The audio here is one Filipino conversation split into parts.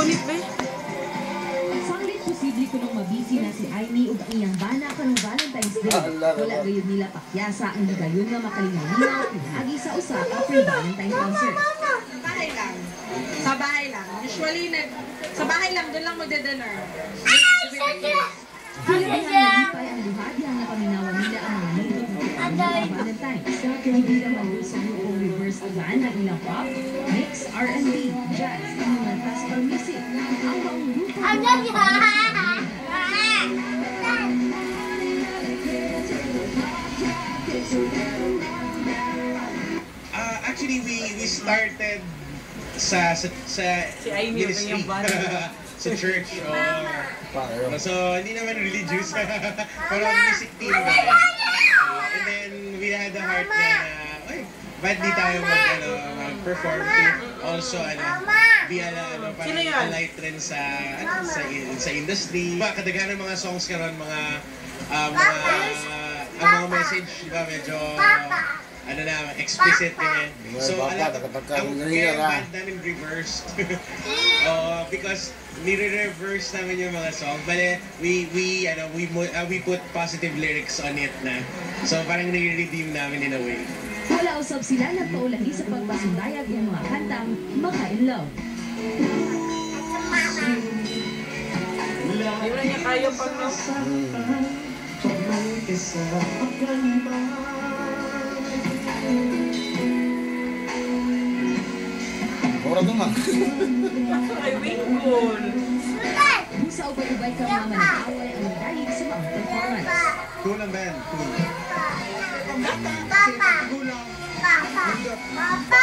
Sanglit ba? Sanglit posible ko nung mabisi na si Aimee ug iyang bana karong Valentine's Day. Wala gayud nila pakyasa ang higayon nga makalingaw pinagi sa usa ka pre-Valentine concert. Sa bahay lang. Sa bahay lang. Usually, sa bahay lang, doon lang magde-dinner. Pinagpay ang duhadya nga paminawan nila ang mga nilot ng mga Valentine's. Hindi naman doon sa yung reverse band ng ilang pop, mix, R&B, jazz, ang mga classical music. Ang buong grupo actually, we started sa Si Aimee, ministry. yung banda. Sa church. So, hindi naman religious. Parang music team naman. And then, we had the heart na, ba't di tayo mag-perform to also, be a light rin sa industry. Kadaghan ng mga songs karon ang mga message, diba, medyo, explicit ganyan. So, ang band namin reversed. Because nire-reverse namin yung mga song. Bale, we put positive lyrics on it na. So, parang nire-redeem namin in a way. wala usab sila nagpaulagi sa pagpasundayag ng mga kantang Maka-in Love. Hindi mo na niya kaya pag Ora doon nga. Ay, wingkol. Busa ubay-ubay ka mga manakaway ang nagdahig sa mga performance. Cool ang band. Cool.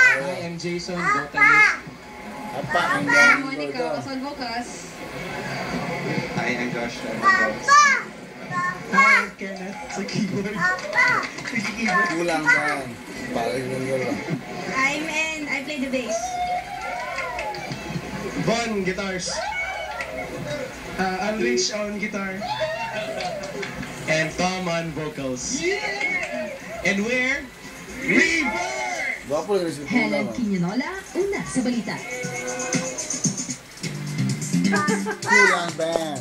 I am Jason, vocalist. Apa ang gawin mo Monica, ito? on vocals. I am Josh. Hi, Kenneth. Sa keyboard. Keyboard. Kulang ba? Paring yung gano'n. I'm in. I play the bass. Von, guitars. Unleash on guitar. And Tom on vocals. Yeah! And we're Reverb! Gwapo lang si Helen Kulang. Quinola, una sa balita. Kulang band.